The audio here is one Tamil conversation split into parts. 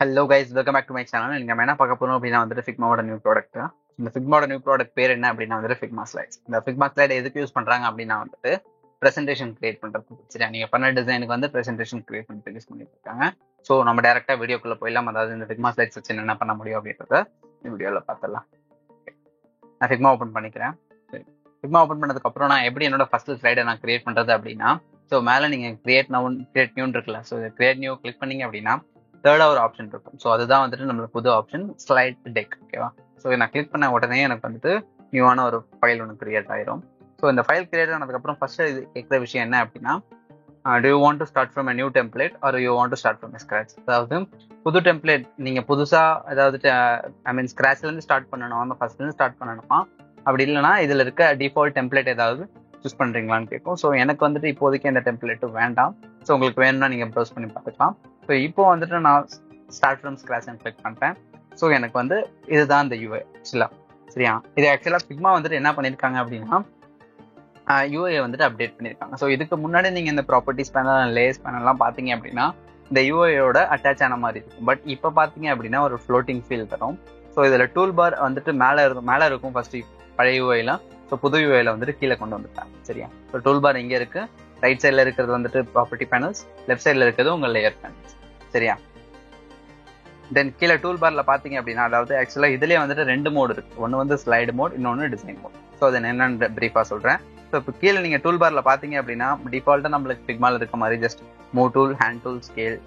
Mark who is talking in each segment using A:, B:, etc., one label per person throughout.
A: Hello guys, welcome back to my channel. நீங்க என்ன பார்க்க போறோம் அப்படின்னா வந்துட்டு ஃபிக்மாவோட நியூ ப்ராடக்ட். இந்த ஃபிக்மாவோட நியூ ப்ராடக்ட் பேர் என்ன அப்படின்னா வந்துட்டு ஃபிக்மா ஸ்லைட்ஸ். இந்த ஃபிக்மா ஸ்லைட் எதுக்கு யூஸ் பண்றாங்க அப்படின்னா வந்துட்டு பிரசன்டேஷன் கிரியேட் பண்றதுக்கு. சரியா, நீங்க பண்ண டிசைனுக்கு வந்து பிரசன்டேஷன் கிரியேட் பண்ணிட்டு யூஸ் பண்ணிட்டு இருக்காங்க. ஸோ நம்ம டேரக்டா வீடியோக்குள்ள போயிடலாம். அதாவது இந்த ஃபிக்மா ஸ்லைட்ஸ் வச்சு என்ன பண்ண முடியும் அப்படின்றத இந்த வீடியோல பார்த்துடலாம். நான் ஃபிக்மா ஓப்பன் பண்ணிக்கிறேன். ஃபிக்மா ஓப்பன் பண்ணதுக்கு அப்புறம் நான் எப்படி என்னோட ஃபர்ஸ்ட் ஸ்லைடை நான் கிரியேட் பண்றது அப்படின்னா, ஸோ மேலே நீங்க கிரியேட் நியூன்னு இருக்குல்ல, ஸோ கிரியேட் நியூ கிளிக் பண்ணீங்க அப்படின்னா தேர்டா ஒரு ஆப்ஷன் இருக்கும். ஸோ அதுதான் வந்துட்டு நம்மளுக்கு புது ஆப்ஷன் ஸ்லைட் டெக். ஓகேவா, ஸோ நான் கிளிக் பண்ண உடனே எனக்கு வந்துட்டு நியூவான ஒரு ஃபைல் ஒன்று கிரியேட் ஆயிரும். ஸோ இந்த ஃபைல் கிரியேட் ஆனதுக்கப்புறம் ஃபர்ஸ்ட் இது கேட்குற விஷயம் என்ன அப்படின்னா, do you want to start from a new template or you want to start from scratch? அதாவது புது டெம்ப்ளேட் நீங்க புதுசா அதாவது ஸ்கிராச்ல இருந்து ஸ்டார்ட் பண்ணணும், ஃபர்ஸ்ட்ல இருந்து ஸ்டார்ட் பண்ணணுமா, அப்படி இல்லைன்னா இதுல இருக்க டிஃபால்ட் டெம்ப்ளேட் ஏதாவது சூஸ் பண்றீங்களான்னு கேட்கும். ஸோ எனக்கு வந்துட்டு இப்போதைக்கு எந்த டெம்ப்ளேட்டும் வேண்டாம். ஸோ உங்களுக்கு வேணும்னா நீங்க ப்ரௌஸ் பண்ணி பார்த்துக்கலாம். ஸோ இப்போ வந்துட்டு நான் ஸ்டார்ட் ஃப்ரம் ஸ்கிராச் கிளிக் பண்றேன். ஸோ எனக்கு வந்து இதுதான் இந்த யூஐ ஆக்சுவலா. சரியா, இது ஆக்சுவலா ஃபிக்மா வந்துட்டு என்ன பண்ணிருக்காங்க அப்படின்னா யூஐ வந்துட்டு அப்டேட் பண்ணியிருக்காங்க. ஸோ இதுக்கு முன்னாடி நீங்க இந்த ப்ராப்பர்ட்டிஸ் பேனல், லேயர்ஸ் பேனல்லாம் பார்த்தீங்க அப்படின்னா இந்த யூஐயோட அட்டாச் ஆன மாதிரி இருக்கும். பட் இப்போ பார்த்தீங்க அப்படின்னா ஒரு ஃப்ளோட்டிங் ஃபீல் தரும். ஸோ இதில் டூல் பார் வந்துட்டு மேலே இருக்கும் ஃபர்ஸ்ட் பழைய யூஐல. ஸோ புது யூஐல வந்துட்டு கீழே கொண்டு வந்துட்டாங்க. சரியா, ஸோ டூல் பார் இங்கே இருக்கு. ரைட் சைடில் இருக்கிறது வந்துட்டு ப்ராப்பர்ட்டி பேனல்ஸ், லெஃப்ட் சைடில் இருக்கிறது உங்கள் லேயர் பேனல்ஸ். சரியா, தென் கீழே டூல் பார்ல பார்த்தீங்க அப்படின்னா அதாவது ஆக்சுவலாக இதுலேயே வந்துட்டு ரெண்டு மோடு இருக்கு. ஒன்று வந்து ஸ்லைடு மோட், இன்னொன்று டிசைன் மோட். ஸோ அதை என்னன்னு பிரீஃபாக சொல்கிறேன். ஸோ இப்போ கீழே நீங்கள் டூல் பார்ல பார்த்தீங்க அப்படின்னா டிஃபால்ட்டாக நம்மளுக்கு ஃபிக்மால இருக்க மாதிரி just move tool, hand tool, scale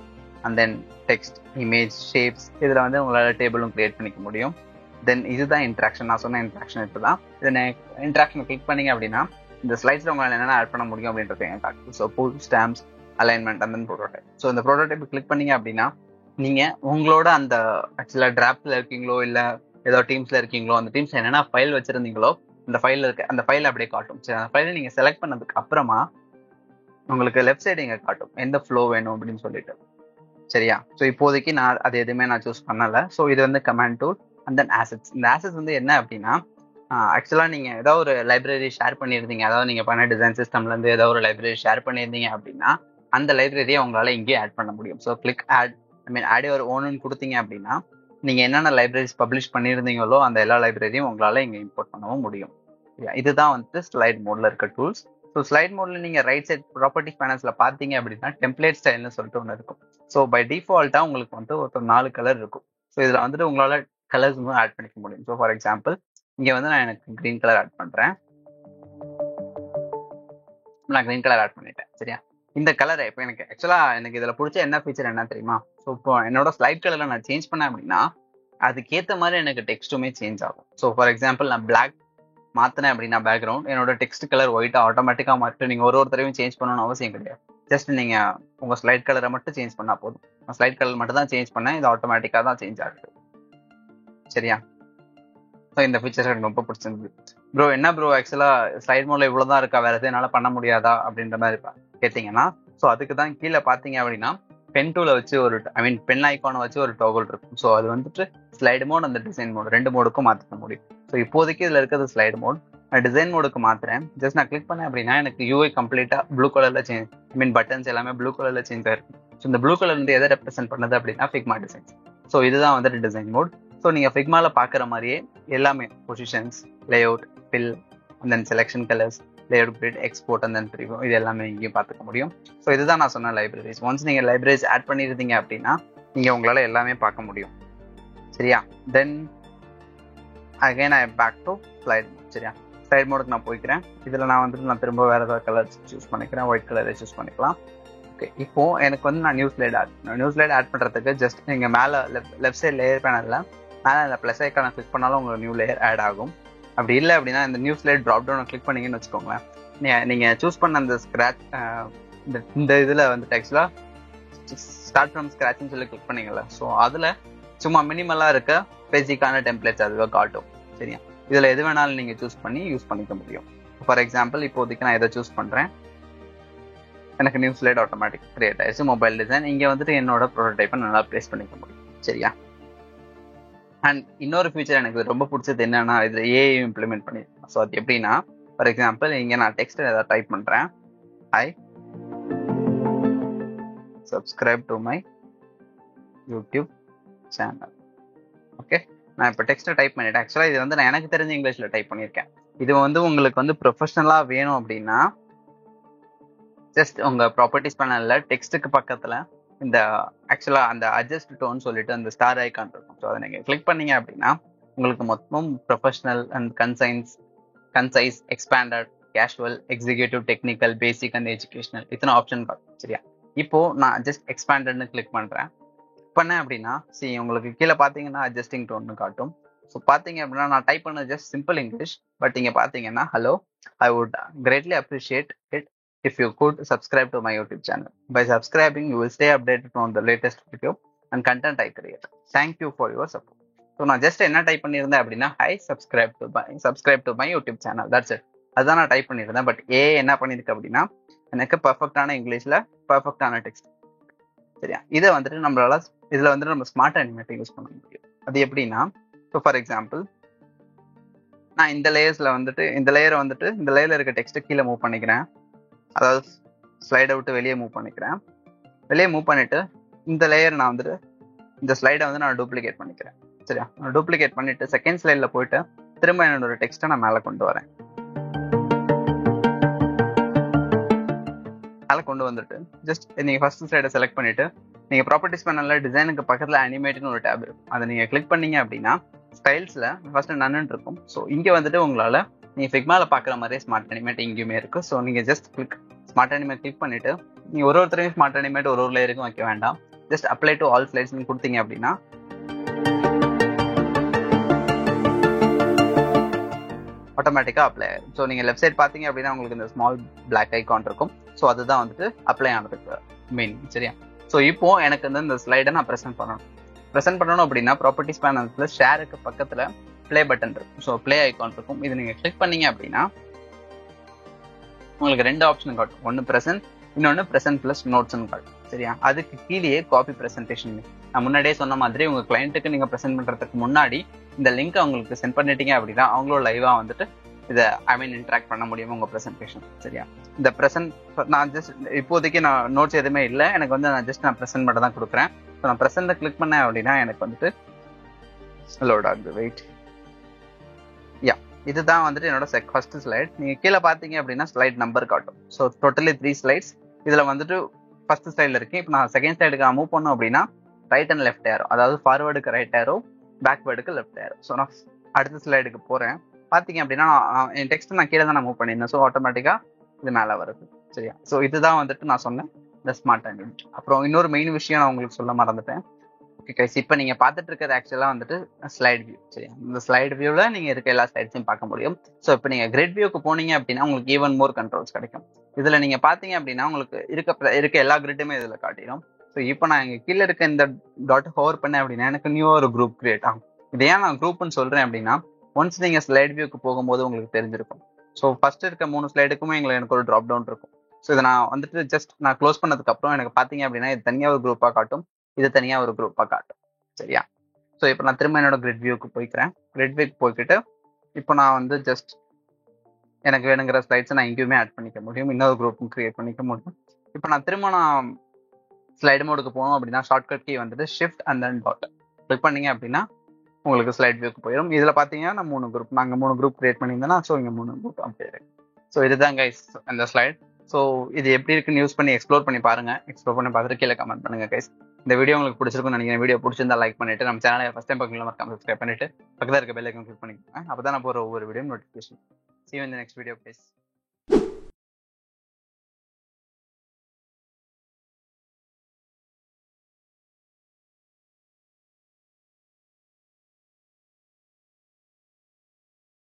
A: and then text, image, shapes, இதில் வந்து உங்களால் டேபிளும் கிரியேட் பண்ணிக்க முடியும். தென் இதுதான் இன்ட்ராக்ஷன். நான் சொன்ன இன்ட்ராக்ஷன் இதுதான். இதை இன்ட்ராக்ஷன் கிளிக் பண்ணீங்க அப்படின்னா இந்த ஸ்லைட்ஸில் உங்களால் என்னென்ன ஆட் பண்ண முடியும் அப்படின்றது எனக்கு காட்டுது. So pull, stamps, alignment and then prototype. So இந்த ப்ரோட்டோடைப் கிளிக் பண்ணீங்க அப்படின்னா நீங்க உங்களோட அந்த ஆக்சுவலா டிராப்ட்ல இருக்கீங்களோ இல்ல ஏதோ டீம்ஸ்ல இருக்கீங்களோ, அந்த டீம்ஸ் என்னென்ன ஃபைல் வச்சிருந்தீங்களோ அந்த ஃபைல்ல இருக்க அந்த ஃபைல் அப்படியே காட்டும். சரி, அந்த ஃபைலை நீங்க செலக்ட் பண்ணதுக்கு அப்புறமா உங்களுக்கு லெஃப்ட் சைடு இங்க காட்டும் எந்த ஃப்ளோ வேணும் அப்படின்னு சொல்லிட்டு. சரியா, ஸோ இப்போதைக்கு நான் அது எதுவுமே நான் சூஸ் பண்ணல. ஸோ இது வந்து command tool and then assets. இந்த ஆசெட்ஸ் வந்து என்ன அப்படின்னா ஆக்சுவலா நீங்க ஏதாவது ஒரு லைப்ரரி ஷேர் பண்ணியிருந்தீங்க, அதாவது நீங்க பண்ண டிசைன் சிஸ்டம்ல இருந்து ஏதாவது ஒரு லைப்ரரி ஷேர் பண்ணியிருந்தீங்க அப்படின்னா அந்த லைப்ரரியை உங்களால இங்கேயே ஆட் பண்ண முடியும். ஸோ கிளிக் ஆட் ஆட் ஒரு ஓன்னு கொடுத்தீங்க அப்படின்னா நீங்க என்னென்ன லைப்ரரிஸ் பப்ளிஷ் பண்ணியிருந்தீங்களோ அந்த எல்லா லைப்ரரியும் உங்களால இங்க இம்போர்ட் பண்ணவும் முடியும். இதுதான் வந்துட்டு ஸ்லைட் மோட்ல இருக்க டூல்ஸ். ஸோ ஸ்லைட் மோட்ல நீங்க ரைட் சைட் ப்ராப்பர்ட்டிஸ் பேனல்ஸ்ல பாத்தீங்க அப்படின்னா டெம்ப்ளேட் ஸ்டைல்னு சொல்லிட்டு ஒன்று இருக்கும். ஸோ பை டிஃபால்ட்டா உங்களுக்கு வந்து ஒரு 4 கலர் இருக்கும். ஸோ இதுல வந்துட்டு உங்களால கலர்ஸ் ஆட் பண்ணிக்க முடியும். ஸோ ஃபார் எக்ஸாம்பிள் இங்க வந்து நான் எனக்கு கிரீன் கலர் ஆட் பண்றேன். நான் கிரீன் கலர் ஆட் பண்ணிட்டேன். சரியா, இந்த கலரை இப்போ எனக்கு ஆக்சுவலா எனக்கு இதுல பிடிச்ச என்ன ஃபீச்சர் என்ன தெரியுமா? ஸோ இப்போ என்னோட ஸ்லைட் கலரை நான் சேஞ்ச் பண்ணேன் அப்படின்னா அதுக்கேற்ற மாதிரி எனக்கு டெக்ஸ்ட்டுமே சேஞ்ச் ஆகும். ஸோ ஃபார் எக்ஸாம்பிள் நான் பிளாக் மாத்தினேன் அப்படின்னா பேக்ரவுண்ட் என்னோட டெக்ஸ்ட் கலர் ஒயிட்டா ஆட்டோமேட்டிக்கா மாற்றி நீங்க ஒரு தடவையும் சேஞ்ச் பண்ணணும்னு அவசியம் கிடையாது. ஜஸ்ட் நீங்க உங்க ஸ்லைட் கலரை மட்டும் சேஞ்ச் பண்ணா போதும். ஸ்லைட் கலர் மட்டும் தான் சேஞ்ச் பண்ணேன், இது ஆட்டோமேட்டிக்கா தான் சேஞ்ச் ஆகுது. சரியா, ஸோ இந்த ஃபீச்சர் எனக்கு ரொம்ப பிடிச்சிருந்தது. ப்ரோ என்ன ப்ரோ ஆக்சுவலா ஸ்லைட் மோட்ல இவ்வளவுதான் இருக்கா, வேற எதுவும் என்னால பண்ண முடியாதா அப்படின்ற மாதிரி கேட்டீங்கன்னா, ஸோ அதுக்கு தான் கீழே பாத்தீங்க அப்படின்னா பென் டூல வச்சு ஒரு பென் ஐக்கானை வச்சு ஒரு டோகல் இருக்கும். ஸோ அது வந்துட்டு ஸ்லைடு மோட் அந்த டிசைன் மோட் ரெண்டு மோடுக்கும் மாத்திக்க முடியும். ஸோ இப்போதைக்கு இதுல இருக்கிறது ஸ்லைடு மோட். நான் டிசைன் மோடுக்கு மாத்துறேன். ஜஸ்ட் நான் கிளிக் பண்ணேன் அப்படின்னா எனக்கு யூஐ கம்ப்ளீட்டா ப்ளூ கலர்ல சேஞ்ச், பட்டன்ஸ் எல்லாமே ப்ளூ கலர்ல சேஞ்ச் ஆயிருக்கும். ஸோ இந்த ப்ளூ கலர் வந்து எதை ரெப்ரசென்ட் பண்ணுது அப்படின்னா ஃபிக்மா டிசைன்ஸ். ஸோ இதுதான் வந்துட்டு டிசைன் மோட். ஸோ நீங்க ஃபிக்மால பாக்குற மாதிரியே எல்லாமே positions, layout, fill and then selection colours, layout grid, export and then preview, இது எல்லாமே இங்கேயும் பார்த்துக்க முடியும். ஸோ இதுதான் நான் சொன்ன லைப்ரரிஸ். ஒன்ஸ் நீங்க லைப்ரரிஸ் ஆட் பண்ணியிருந்தீங்க அப்படின்னா நீங்க உங்களால எல்லாமே பார்க்க முடியும். சரியா, then again I back to slide mode. சரியா, ஸ்லைட் மோடுக்கு நான் போய்க்கிறேன். இதுல நான் வந்துட்டு நான் திரும்ப வேற ஏதாவது கலர் சூஸ் பண்ணிக்கிறேன், ஒயிட் கலரை சூஸ் பண்ணிக்கலாம். ஓகே, இப்போ எனக்கு வந்து நான் நியூ ஸ்லைட் ஆட் பண்றதுக்கு ஜஸ்ட் நீங்க மேல லெஃப்ட் சைட் லேயர் பேனல்ல மேல இந்த பிளஸ் ஐக்கான கிளிக் பண்ணாலும் உங்களுக்கு நியூ லேயர் ஆட் ஆகும். அப்படி இல்லை அப்படின்னா இந்த new slide drop down click பண்ணீங்கன்னு வச்சுக்கோங்களேன், நீங்க சூஸ் பண்ண அந்த ஸ்கிராச் இந்த இதுல வந்துட்டு ஆக்சுவலா ஸ்டார்ட் ஃப்ரம் ஸ்கிராச்னு சொல்லி கிளிக் பண்ணீங்கல்ல, ஸோ அதுல சும்மா மினிமலா இருக்க பேசிக்கான டெம்ப்ளேட்ஸ் அதுவாக காட்டும். சரியா, இதுல எது வேணாலும் நீங்க சூஸ் பண்ணி யூஸ் பண்ணிக்க முடியும். ஃபார் எக்ஸாம்பிள் இப்போதைக்கு நான் இதை சூஸ் பண்றேன், எனக்கு நியூ ஸ்லைட் ஆட்டோமேட்டிக் கிரியேட் ஆயிடுச்சு. மொபைல் டிசைன் இங்க வந்துட்டு என்னோட ப்ரோட்டோடைப்பை நல்லா பிளேஸ் பண்ணிக்க முடியும். சரியா, அண்ட் இன்னொரு ஃபீச்சர் எனக்கு ரொம்ப பிடிச்சது என்னன்னா இது ஏஐ இம்ப்ளிமெண்ட் பண்ணிருக்கேன். ஸோ அது எப்படின்னா ஃபார் எக்ஸாம்பிள் இங்க நான் டெக்ஸ்ட் ஏதாவது டைப் பண்றேன், I subscribe to my YouTube channel. Okay, நான் இப்போ டெக்ஸ்ட்டை டைப் பண்ணிட்டேன். ஆக்சுவலாக இது வந்து நான் எனக்கு தெரிஞ்ச இங்கிலீஷில் டைப் பண்ணியிருக்கேன். இது வந்து உங்களுக்கு வந்து ப்ரொஃபஷனலாக வேணும் அப்படின்னா ஜஸ்ட் உங்கள் ப்ராப்பர்ட்டிஸ் பேனலில் டெக்ஸ்ட்டுக்கு பக்கத்தில் இந்த ஆக்சுவலாக அந்த அட்ஜஸ்ட் டோன் சொல்லிட்டு அந்த ஸ்டார் ஐக்கான் இருக்கும். ஸோ அதை நீங்கள் கிளிக் பண்ணீங்க அப்படின்னா உங்களுக்கு மொத்தம் professional and concise, expanded, casual, executive, technical, basic and educational இத்தனை ஆப்ஷன் காட்டும். சரியா, இப்போ நான் ஜஸ்ட் எக்ஸ்பேண்டட்னு கிளிக் பண்ணுறேன். பண்ணேன் அப்படின்னா உங்களுக்கு கீழே பார்த்தீங்கன்னா அட்ஜஸ்டிங் டோன்னு காட்டும். ஸோ பார்த்தீங்க அப்படின்னா நான் டைப் பண்ணது ஜஸ்ட் சிம்பிள் இங்கிலீஷ். பட் இங்கே பார்த்தீங்கன்னா hello, I would greatly appreciate it if you could subscribe to my YouTube channel. By subscribing you will stay updated on the latest video and content I create. Thank you for your support. So நான் ஜஸ்ட் என்ன டைப் பண்ணியிருந்தேன் அப்படின்னா hi subscribe to my YouTube channel, that's it. அதுதான் நான் டைப் பண்ணியிருந்தேன். பட் என்ன பண்ணியிருக்கு அப்படின்னா எனக்கு பர்ஃபெக்டான இங்கிலீஷில் பர்ஃபெக்டான டெக்ஸ்ட். சரியா, இதை வந்துட்டு நம்மளால இதுல வந்துட்டு நம்ம ஸ்மார்ட் அனிமேட்டை யூஸ் பண்ண முடியும். அது எப்படின்னா, ஸோ ஃபார் எக்ஸாம்பிள் நான் இந்த லேயர்ஸ்ல வந்துட்டு இந்த லேயர்ல இருக்க டெக்ஸ்ட்டை கீழே மூவ் பண்ணிக்கிறேன். அதாவது ஸ்லைடை விட்டு வெளியே மூவ் பண்ணிக்கிறேன். வெளியே மூவ் பண்ணிட்டு இந்த லேயர் நான் வந்துட்டு இந்த ஸ்லைடை வந்து நான் டூப்ளிகேட் பண்ணிக்கிறேன். சரியா, நான் டூப்ளிகேட் பண்ணிட்டு செகண்ட் ஸ்லைடில் போயிட்டு திரும்ப என்னோட டெக்ஸ்ட்டை நான் மேலே கொண்டு வரேன். மேலே கொண்டு வந்துட்டு ஜஸ்ட் நீங்கள் ஃபர்ஸ்ட் ஸ்லைடை செலக்ட் பண்ணிட்டு நீங்கள் ப்ராப்பர்ட்டிஸ் பேனலில் டிசைனுக்கு பக்கத்தில் அனிமேட்னு ஒரு டேப் இருக்கும். அதை நீங்கள் கிளிக் பண்ணீங்க அப்படின்னா ஸ்டைல்ஸில் ஃபர்ஸ்ட் நன்னு இருக்கும். ஸோ இங்கே வந்துட்டு உங்களால் நீங்கள் ஃபிக்மாவில் பார்க்குற மாதிரியே ஸ்மார்ட் அனிமேட் இங்கேயுமே இருக்குது. ஸோ நீங்கள் ஜஸ்ட் ஸ்மார்ட் அனிமேட் கிளிக் பண்ணிவிட்டு நீங்கள் ஒருத்தரையும் ஸ்மார்ட் அனிமேட் ஒரு லேயருக்கும் வைக்க வேண்டாம். ஜஸ்ட் அப்ளை டு ஆல் ஸ்லைட்ஸ்னு கொடுத்தீங்க அப்படின்னா ஆட்டோமேட்டிக்காக அப்ளை ஆகும். ஸோ நீங்கள் லெஃப்ட் சைட் பார்த்தீங்க அப்படின்னா உங்களுக்கு இந்த ஸ்மால் பிளாக் ஐகான் இருக்கும். ஸோ அதுதான் வந்துட்டு அப்ளை ஆனதுக்கு மீன். சரியா, ஸோ இப்போ எனக்கு வந்து இந்த ஸ்லைடை நான் ப்ரெசென்ட் பண்ணணும் அப்படின்னா ப்ராப்பர்ட்டிஸ் பேனல்ல ஷேருக்கு பக்கத்தில் ப்ளே பட்டன் இருக்கும். ஸோ ப்ளே ஐகான் இருக்கும். இது நீங்கள் கிளிக் பண்ணீங்க அப்படின்னா உங்களுக்கு ரெண்டு ஆப்ஷன் காட்டும். ஒன்று ப்ரெசென்ட், இன்னொன்று ப்ரெசென்ட் ப்ளஸ் நோட்ஸ்னு காட்டும். சரியா, அதுக்கு கீழேயே காப்பி ப்ரெசென்டேஷன். நான் முன்னாடியே சொன்ன மாதிரி உங்கள் கிளைண்ட்டுக்கு நீங்கள் ப்ரெசென்ட் பண்ணுறதுக்கு முன்னாடி இந்த லிங்க் அவங்களுக்கு சென்ட் பண்ணிட்டீங்க அப்படின்னா அவங்களோட லைவாக வந்துட்டு இதை இன்ட்ராக்ட் பண்ண முடியும் உங்கள் ப்ரெசென்டேஷன். சரியா, இந்த நான் ஜஸ்ட் இப்போதைக்கு நான் நோட்ஸ் எதுவுமே இல்லை. எனக்கு வந்து நான் ப்ரெசென்ட் மட்டும் தான் கொடுக்குறேன். ஸோ நான் ப்ரெசென்ட்டை கிளிக் பண்ணேன் அப்படின்னா எனக்கு வந்துட்டு லோட் ஆகுது. வெயிட், இதுதான் வந்துட்டு என்னோட ஃபர்ஸ்ட் ஸ்லைட். நீங்கள் கீழே பார்த்தீங்க அப்படின்னா ஸ்லைட் நம்பர் காட்டும். So totally 3 slides. இதில் வந்துட்டு ஃபர்ஸ்ட் ஸ்லைடில் இருக்கு. இப்போ நான் செகண்ட் ஸ்லைடுக்கு மூவ் பண்ணோம் அப்படின்னா ரைட் அண்ட் லெஃப்ட் ஏரோ, அதாவது ஃபார்வேர்டுக்கு ரைட் ஏரோ, பேக்வேர்டுக்கு லெஃப்ட் ஏரோ. ஸோ நான் அடுத்த ஸ்லைடுக்கு போகிறேன். பார்த்தீங்க அப்படின்னா என் டெக்ஸ்ட் நான் கீழே தான் நான் மூவ் பண்ணியிருந்தேன். ஸோ ஆட்டோமேட்டிக்காக இது மேலே வருது. சரியா, ஸோ இதுதான் வந்துட்டு நான் சொன்னேன் இந்த ஸ்மார்ட் அனிமேட். அப்புறம் இன்னொரு மெயின் விஷயம் நான் உங்களுக்கு சொல்ல மறந்துட்டேன். ஓகே கைஸ், இப்போ நீங்கள் பார்த்துட்டு இருக்கிறது ஆக்சுவலாக வந்துட்டு ஸ்லைட் வியூ. சரியா, இந்த ஸ்லைட் வியூவில் நீங்கள் இருக்க எல்லா ஸ்லைட்ஸையும் பார்க்க முடியும். ஸோ இப்போ நீங்கள் கிரிட் வியூக்கு போனீங்க அப்படின்னா உங்களுக்கு ஈவன் மோர் கண்ட்ரோல்ஸ் கிடைக்கும். இதில் நீங்கள் பார்த்தீங்க அப்படின்னா உங்களுக்கு இருக்க எல்லா கிரிட்டுமே இதில் காட்டிடும். ஸோ இப்போ நான் இங்கே கீழே இருக்க இந்த டாட் ஹோவர் பண்ணேன் அப்படின்னா எனக்கு நியூவாக ஒரு குரூப் கிரியேட் ஆகும். இது ஏன் நான் குரூப்னு சொல்கிறேன் அப்படின்னா ஒன்ஸ் நீங்கள் ஸ்லைட் வியூக்கு போகும்போது உங்களுக்கு தெரிஞ்சிருக்கும். ஸோ ஃபர்ஸ்ட் இருக்க 3 ஸ்லைடுக்குமே எனக்கு ஒரு ட்ராப் டவுன் இருக்கும். ஸோ இதை நான் வந்துட்டு ஜஸ்ட் நான் க்ளோஸ் பண்ணதுக்கு அப்புறம் எனக்கு பார்த்தீங்க அப்படின்னா இது தனியாக ஒரு குரூப்பாக காட்டும், இது தனியாக ஒரு குரூப்பாக காட்டும். சரியா, ஸோ இப்போ நான் திரும்ப என்னோட கிரிட் வியூக்கு போய்க்கிறேன். கிரிட் வியூக்கு போய்கிட்டு இப்போ நான் வந்து ஜஸ்ட் எனக்கு வேணுங்கிற ஸ்லைட்ஸை நான் எங்கேயுமே ஆட் பண்ணிக்க முடியும், இன்னொரு குரூப்பும் கிரியேட் பண்ணிக்க முடியும். இப்போ நான் திரும்ப ஸ்லைடு மோடுக்கு போகணும் அப்படின்னா ஷார்ட்கட் கீ வந்துட்டு shift and then dot click பண்ணீங்க அப்படின்னா உங்களுக்கு ஸ்லைட் வியூக்கு போயிடும். இதில் பார்த்தீங்கன்னா நாங்கள் 3 குரூப் கிரியேட் பண்ணியிருந்தேன்னா ஸோ இங்கே 3 குரூப் அப்படியே இருக்கு. ஸோ இதுதான் கைஸ் அந்த ஸ்லைட். ஸோ இது எப்படி இருக்குன்னு யூஸ் பண்ணி எக்ஸ்ப்ளோர் பண்ணி பார்த்துட்டு கீழே கமெண்ட் பண்ணுங்க கைஸ். இந்த வீடியோ உங்களுக்கு பிடிச்சிருக்கும்னு நினைக்கிறேன். வீடியோ பிடிச்சிருந்தா லைக் பண்ணிட்டு நம்ம சேனலை ஃபர்ஸ்ட் டைம் பார்க்கலாம் மறக்காம சப்ஸ்கிரைப் பண்ணிட்டு பக்கத்தில் இருக்க பெல் ஐகான் கிளிக் பண்ணிக்கோங்க. அப்போ தான் நான் போகிற ஒவ்வொரு video notification. See you in the next video, guys.